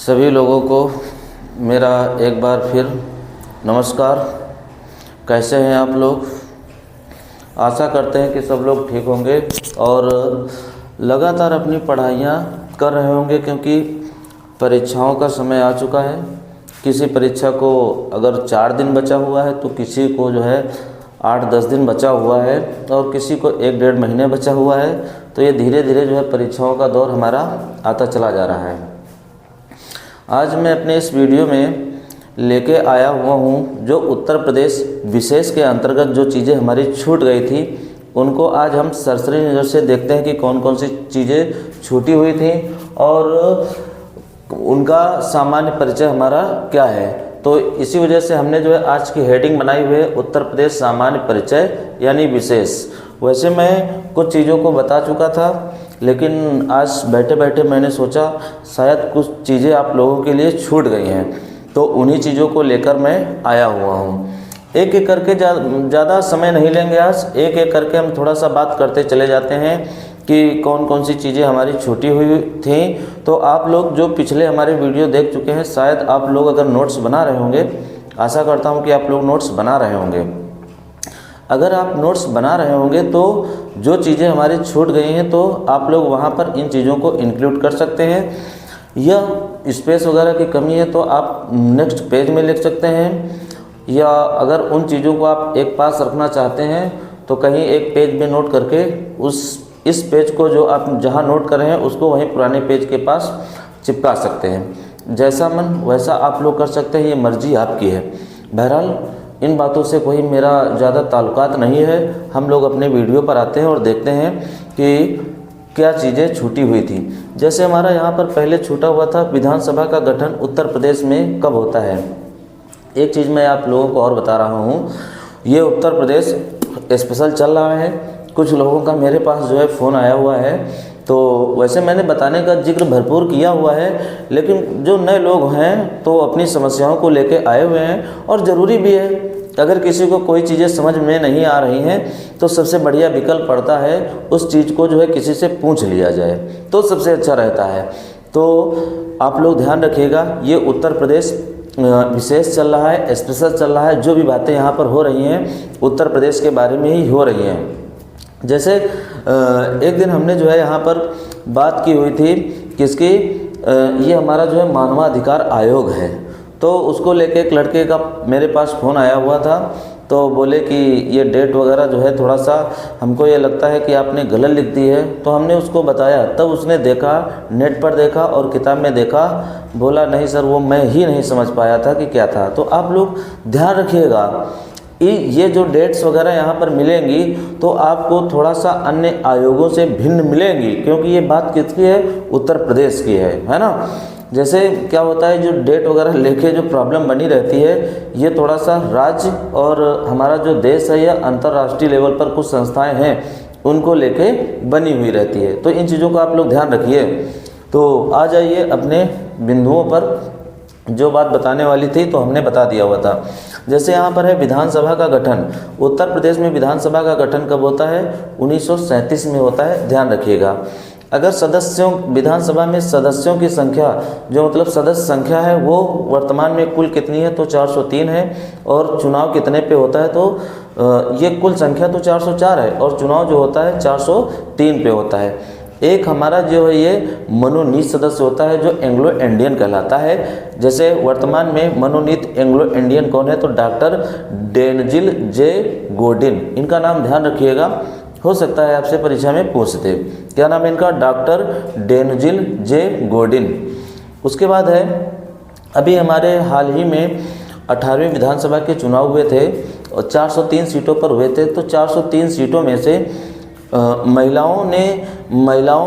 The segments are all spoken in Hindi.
सभी लोगों को मेरा एक बार फिर नमस्कार। कैसे हैं आप लोग? आशा करते हैं कि सब लोग ठीक होंगे और लगातार अपनी पढ़ाइयाँ कर रहे होंगे, क्योंकि परीक्षाओं का समय आ चुका है। किसी परीक्षा को अगर 4 दिन बचा हुआ है तो किसी को जो है 8-10 दिन बचा हुआ है और किसी को 1-1.5 महीने बचा हुआ है। तो ये धीरे धीरे जो है परीक्षाओं का दौर हमारा आता चला जा रहा है। आज मैं अपने इस वीडियो में लेके आया हुआ हूँ जो उत्तर प्रदेश विशेष के अंतर्गत जो चीज़ें हमारी छूट गई थी उनको आज हम सरसरी नज़र से देखते हैं कि कौन कौन सी चीज़ें छूटी हुई थी और उनका सामान्य परिचय हमारा क्या है। तो इसी वजह से हमने जो है आज की हेडिंग बनाई हुई है उत्तर प्रदेश सामान्य परिचय यानी विशेष। वैसे मैं कुछ चीज़ों को बता चुका था, लेकिन आज बैठे बैठे मैंने सोचा शायद कुछ चीज़ें आप लोगों के लिए छूट गई हैं, तो उन्हीं चीज़ों को लेकर मैं आया हुआ हूँ। एक एक करके ज़्यादा समय नहीं लेंगे आज, एक एक करके हम थोड़ा सा बात करते चले जाते हैं कि कौन कौन सी चीज़ें हमारी छूटी हुई थी। तो आप लोग जो पिछले हमारे वीडियो देख चुके हैं, शायद आप लोग अगर नोट्स बना रहे होंगे, आशा करता हूँ कि आप लोग नोट्स बना रहे होंगे। अगर आप नोट्स बना रहे होंगे तो जो चीज़ें हमारी छूट गई हैं तो आप लोग वहाँ पर इन चीज़ों को इंक्लूड कर सकते हैं। या स्पेस वगैरह की कमी है तो आप नेक्स्ट पेज में लिख सकते हैं, या अगर उन चीज़ों को आप एक पास रखना चाहते हैं तो कहीं एक पेज में नोट करके इस पेज को जो आप जहाँ नोट कर रहे हैं उसको वहीं पुराने पेज के पास चिपका सकते हैं। जैसा मन वैसा आप लोग कर सकते हैं, ये मर्जी आपकी है। बहरहाल इन बातों से कोई मेरा ज़्यादा ताल्लुकात नहीं है। हम लोग अपने वीडियो पर आते हैं और देखते हैं कि क्या चीज़ें छूटी हुई थी। जैसे हमारा यहाँ पर पहले छूटा हुआ था विधानसभा का गठन उत्तर प्रदेश में कब होता है। एक चीज़ मैं आप लोगों को और बता रहा हूँ, ये उत्तर प्रदेश स्पेशल चल रहा है। कुछ लोगों का मेरे पास जो है फ़ोन आया हुआ है, तो वैसे मैंने बताने का जिक्र भरपूर किया हुआ है, लेकिन जो नए लोग हैं तो अपनी समस्याओं को लेके आए हुए हैं और ज़रूरी भी है। अगर किसी को कोई चीज़ें समझ में नहीं आ रही हैं तो सबसे बढ़िया विकल्प पड़ता है उस चीज़ को जो है किसी से पूछ लिया जाए तो सबसे अच्छा रहता है। तो आप लोग ध्यान रखिएगा, ये उत्तर प्रदेश विशेष चल रहा है, स्पेशल चल रहा है। जो भी बातें यहाँ पर हो रही हैं उत्तर प्रदेश के बारे में ही हो रही हैं। जैसे एक दिन हमने जो है यहाँ पर बात की हुई थी किसकी, ये हमारा जो है मानवाधिकार आयोग है, तो उसको लेके एक लड़के का मेरे पास फ़ोन आया हुआ था। तो बोले कि ये डेट वगैरह जो है थोड़ा सा हमको ये लगता है कि आपने गलत लिख दी है। तो हमने उसको बताया, तब उसने देखा, नेट पर देखा और किताब में देखा, बोला नहीं सर वो मैं ही नहीं समझ पाया था कि क्या था। तो आप लोग ध्यान रखिएगा, ये जो डेट्स वगैरह यहाँ पर मिलेंगी तो आपको थोड़ा सा अन्य आयोगों से भिन्न मिलेंगी, क्योंकि ये बात किसकी है, उत्तर प्रदेश की है ना। जैसे क्या होता है, जो डेट वगैरह लेके जो प्रॉब्लम बनी रहती है, ये थोड़ा सा राज्य और हमारा जो देश है या अंतर्राष्ट्रीय लेवल पर कुछ संस्थाएं हैं उनको लेके बनी हुई रहती है। तो इन चीज़ों का आप लोग ध्यान रखिए। तो आ जाइए अपने बिंदुओं पर। जो बात बताने वाली थी तो हमने बता दिया हुआ था। जैसे यहाँ पर है विधानसभा का गठन। उत्तर प्रदेश में विधानसभा का गठन कब होता है, 1937 में होता है, ध्यान रखिएगा। अगर सदस्यों विधानसभा में सदस्यों की संख्या जो मतलब सदस्य संख्या है वो वर्तमान में कुल कितनी है तो 403 है, और चुनाव कितने पे होता है तो ये कुल संख्या तो 404 है और चुनाव जो होता है 403 पे होता है। एक हमारा जो है ये मनोनीत सदस्य होता है जो एंग्लो इंडियन कहलाता है। जैसे वर्तमान में मनोनीत एंग्लो इंडियन कौन है तो डॉक्टर डेनजिल जे गोडिन, इनका नाम ध्यान रखिएगा, हो सकता है आपसे परीक्षा में पूछते। क्या नाम है इनका, डॉक्टर डेनजिल जे गोडिन। उसके बाद है अभी हमारे हाल ही में 18वीं विधानसभा के चुनाव हुए थे और 403 सीटों पर हुए थे। तो 403 सीटों में से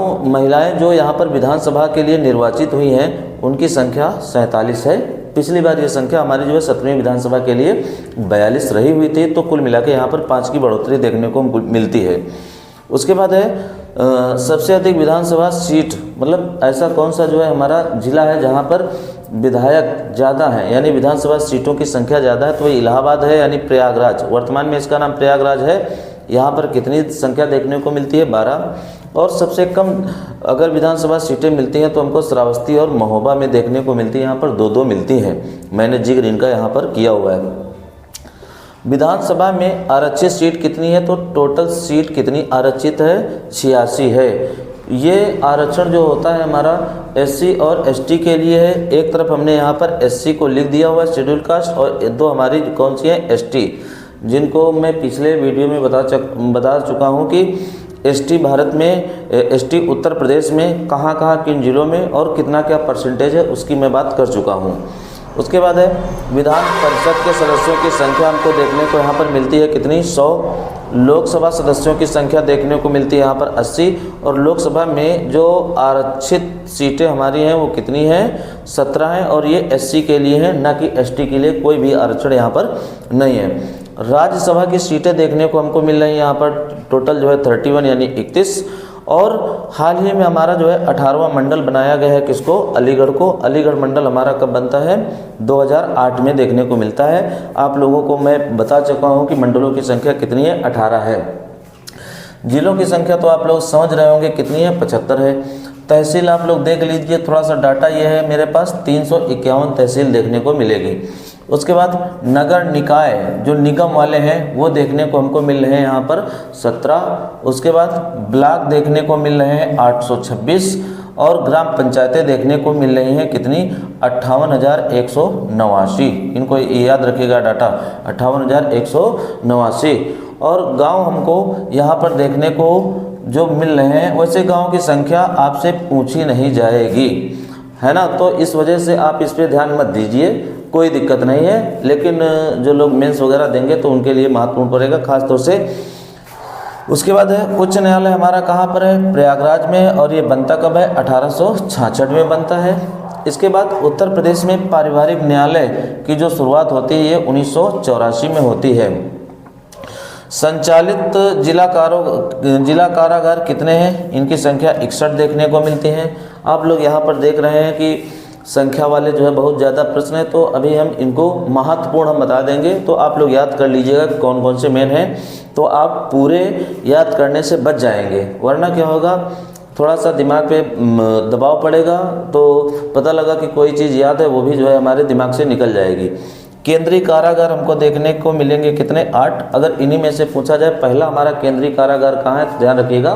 महिलाएं जो यहाँ पर विधानसभा के लिए निर्वाचित हुई हैं उनकी संख्या 47 है। पिछली बार ये संख्या हमारी जो है 17वीं विधानसभा के लिए 42 रही हुई थी। तो कुल मिला के यहाँ पर 5 की बढ़ोतरी देखने को मिलती है। उसके बाद है सबसे अधिक विधानसभा सीट, मतलब ऐसा कौन सा जो है हमारा जिला है जहाँ पर विधायक ज़्यादा हैं यानी विधानसभा सीटों की संख्या ज़्यादा है, तो इलाहाबाद है यानी प्रयागराज। वर्तमान में इसका नाम प्रयागराज है। यहाँ पर कितनी संख्या देखने को मिलती है, 12। और सबसे कम अगर विधानसभा सीटें मिलती हैं तो हमको श्रावस्ती और महोबा में देखने को मिलती है, यहाँ पर 2-2 मिलती हैं। मैंने जिक्र इनका यहाँ पर किया हुआ है। विधानसभा में आरक्षित सीट कितनी है, तो टोटल सीट कितनी आरक्षित है, 86 है। ये आरक्षण जो होता है हमारा एससी और एसटी के लिए है। एक तरफ हमने यहाँ पर एससी को लिख दिया हुआ है शेड्यूल कास्ट, और 2 हमारी कौन सी है, एसटी, जिनको मैं पिछले वीडियो में बता चुका हूँ कि एसटी भारत में, एसटी उत्तर प्रदेश में कहाँ किन जिलों में और कितना क्या परसेंटेज है उसकी मैं बात कर चुका हूँ। उसके बाद है विधान परिषद के सदस्यों की संख्या हमको देखने को यहाँ पर मिलती है कितनी, 100। लोकसभा सदस्यों की संख्या देखने को मिलती है यहाँ पर 80, और लोकसभा में जो आरक्षित सीटें हमारी हैं वो कितनी हैं, 17 हैं, और ये एससी के लिए हैं, ना कि एसटी के लिए कोई भी आरक्षण यहाँ पर नहीं है। राज्यसभा की सीटें देखने को हमको मिल रही हैं यहाँ पर टोटल जो है 31 यानी 31, और हाल ही में हमारा जो है 18वां मंडल बनाया गया है किसको, अलीगढ़ को। अलीगढ़ मंडल हमारा कब बनता है, 2008 में देखने को मिलता है। आप लोगों को मैं बता चुका हूँ कि मंडलों की संख्या कितनी है, 18 है। जिलों की संख्या तो आप लोग समझ रहे होंगे कितनी है, 75 है। तहसील आप लोग देख लीजिए, थोड़ा सा डाटा ये है मेरे पास, 351 तहसील देखने को मिलेगी। उसके बाद नगर निकाय जो निगम वाले हैं वो देखने को हमको मिल रहे हैं यहाँ पर 17। उसके बाद ब्लॉक देखने को मिल रहे हैं 826, और ग्राम पंचायतें देखने को मिल रही हैं कितनी, 58,189। इनको याद रखिएगा डाटा, 58,189। और गांव हमको यहाँ पर देखने को जो मिल रहे हैं, वैसे गांव की संख्या आपसे पूछी नहीं जाएगी, है ना, तो इस वजह से आप इस पर ध्यान मत दीजिए, कोई दिक्कत नहीं है। लेकिन जो लोग मेंस वगैरह देंगे तो उनके लिए महत्वपूर्ण पड़ेगा खास तौर से। उसके बाद है उच्च न्यायालय हमारा कहाँ पर है, प्रयागराज में, और ये बनता कब है, 1866 में बनता है। इसके बाद उत्तर प्रदेश में पारिवारिक न्यायालय की जो शुरुआत होती है ये 1984 में होती है। संचालित जिला कारागार कितने हैं, इनकी संख्या 61 देखने को मिलती है। आप लोग यहाँ पर देख रहे हैं कि संख्या वाले जो है बहुत ज़्यादा प्रश्न है, तो अभी हम इनको महत्वपूर्ण हम बता देंगे, तो आप लोग याद कर लीजिएगा कौन कौन से मेन हैं, तो आप पूरे याद करने से बच जाएंगे। वरना क्या होगा, थोड़ा सा दिमाग पे दबाव पड़ेगा तो पता लगा कि कोई चीज़ याद है वो भी जो है हमारे दिमाग से निकल जाएगी। केंद्रीय कारागार हमको देखने को मिलेंगे कितने, 8। अगर इन्हीं में से पूछा जाए पहला हमारा केंद्रीय कारागार कहाँ है, तो ध्यान रखिएगा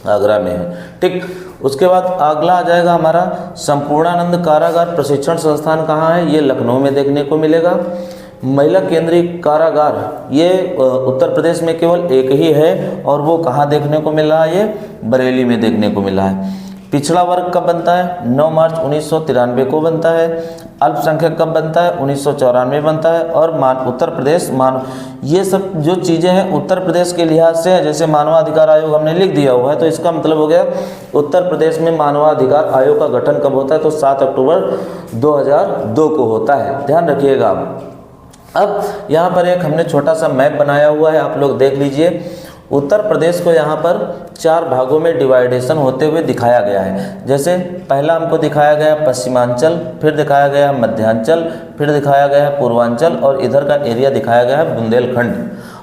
आगरा में है, ठीक। उसके बाद अगला आ जाएगा हमारा संपूर्णानंद कारागार प्रशिक्षण संस्थान कहाँ है, ये लखनऊ में देखने को मिलेगा। महिला केंद्रीय कारागार ये उत्तर प्रदेश में केवल एक ही है, और वो कहाँ देखने को मिल रहा है, ये बरेली में देखने को मिला है। पिछड़ा वर्ग कब बनता है, 9 मार्च 1993 को बनता है। अल्पसंख्यक कब बनता है, 1994 बनता है। और उत्तर प्रदेश ये सब जो चीज़ें हैं उत्तर प्रदेश के लिहाज से, जैसे मानवाधिकार आयोग हमने लिख दिया हुआ है, तो इसका मतलब हो गया उत्तर प्रदेश में मानवाधिकार आयोग का गठन कब होता है, तो 7 अक्टूबर 2002 को होता है, ध्यान रखिएगा। अब यहाँ पर एक हमने छोटा सा मैप बनाया हुआ है, आप लोग देख लीजिए। उत्तर प्रदेश को यहाँ पर 4 भागों में डिवाइडेशन होते हुए दिखाया गया है। जैसे पहला हमको दिखाया गया पश्चिमांचल, फिर दिखाया गया मध्यांचल, फिर दिखाया गया पूर्वांचल, और इधर का एरिया दिखाया गया है बुंदेलखंड।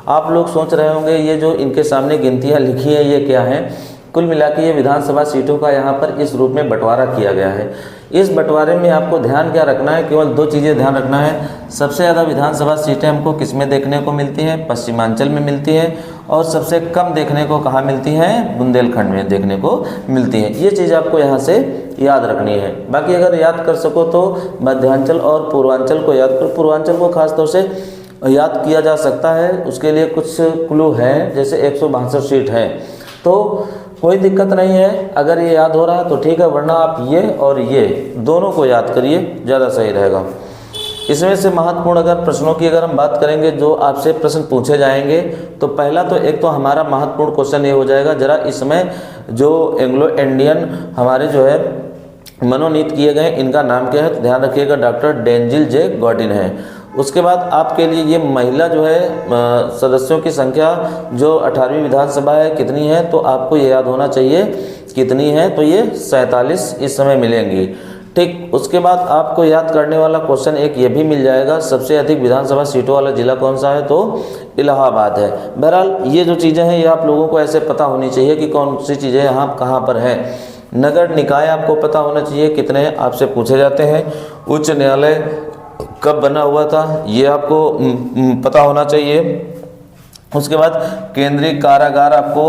आप लोग सोच रहे होंगे ये जो इनके सामने गिनतियाँ लिखी है ये क्या है, कुल मिला के ये विधानसभा सीटों का यहाँ पर इस रूप में बंटवारा किया गया है। इस बंटवारे में आपको ध्यान क्या रखना है, केवल 2 चीज़ें ध्यान रखना है। सबसे ज़्यादा विधानसभा सीटें हमको किस में देखने को मिलती हैं, पश्चिमांचल में मिलती है, और सबसे कम देखने को कहाँ मिलती हैं, बुंदेलखंड में देखने को मिलती हैं। ये चीज़ आपको यहाँ से याद रखनी है। बाकी अगर याद कर सको तो मध्यांचल और पूर्वांचल को याद करो। पूर्वांचल को खास तौर से याद किया जा सकता है, उसके लिए कुछ क्लू है, जैसे 162 सीट है, तो कोई दिक्कत नहीं है। अगर ये याद हो रहा है तो ठीक है, वरना आप ये और ये दोनों को याद करिए, ज़्यादा सही रहेगा। इसमें से महत्वपूर्ण अगर प्रश्नों की अगर हम बात करेंगे जो आपसे प्रश्न पूछे जाएंगे, तो पहला तो एक तो हमारा महत्वपूर्ण क्वेश्चन ये हो जाएगा, जरा इसमें जो एंग्लो इंडियन हमारे जो है मनोनीत किए गए इनका नाम क्या है, तो ध्यान रखिएगा डॉक्टर डेंजिल जे गॉर्डिन है। उसके बाद आपके लिए ये महिला जो है सदस्यों की संख्या जो 18वीं विधानसभा है कितनी है, तो आपको ये याद होना चाहिए कितनी है, तो ये 47 इस समय मिलेंगी, ठीक। उसके बाद आपको याद करने वाला क्वेश्चन एक ये भी मिल जाएगा, सबसे अधिक विधानसभा सीटों वाला जिला कौन सा है, तो इलाहाबाद है। बहरहाल ये जो चीज़ें हैं ये आप लोगों को ऐसे पता होनी चाहिए कि कौन सी चीज़ें यहाँ कहाँ पर है। नगर निकाय आपको पता होना चाहिए कितने आपसे पूछे जाते हैं। उच्च न्यायालय कब बना हुआ था ये आपको पता होना चाहिए। उसके बाद केंद्रीय कारागार आपको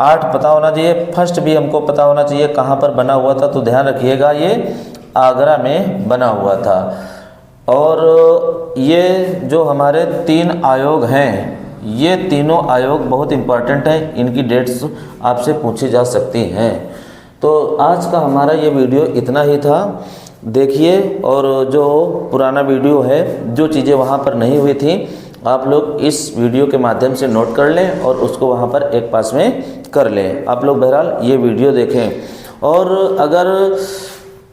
8 पता होना चाहिए। फर्स्ट भी हमको पता होना चाहिए कहाँ पर बना हुआ था, तो ध्यान रखिएगा ये आगरा में बना हुआ था। और ये जो हमारे 3 आयोग हैं, ये तीनों आयोग बहुत इम्पॉर्टेंट हैं, इनकी डेट्स आपसे पूछी जा सकती हैं। तो आज का हमारा ये वीडियो इतना ही था। देखिए, और जो पुराना वीडियो है, जो चीज़ें वहाँ पर नहीं हुई थी, आप लोग इस वीडियो के माध्यम से नोट कर लें और उसको वहाँ पर एक पास में कर लें। आप लोग बहरहाल ये वीडियो देखें। और अगर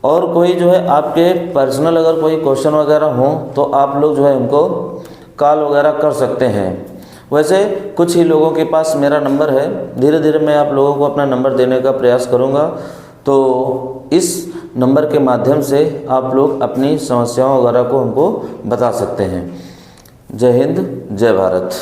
और कोई जो है आपके पर्सनल अगर कोई क्वेश्चन वगैरह हो तो आप लोग जो है उनको कॉल वगैरह कर सकते हैं। वैसे कुछ ही लोगों के पास मेरा नंबर है, धीरे धीरे मैं आप लोगों को अपना नंबर देने का प्रयास करूँगा। तो इस नंबर के माध्यम से आप लोग अपनी समस्याओं वगैरह को हमको बता सकते हैं। जय हिंद, जय भारत।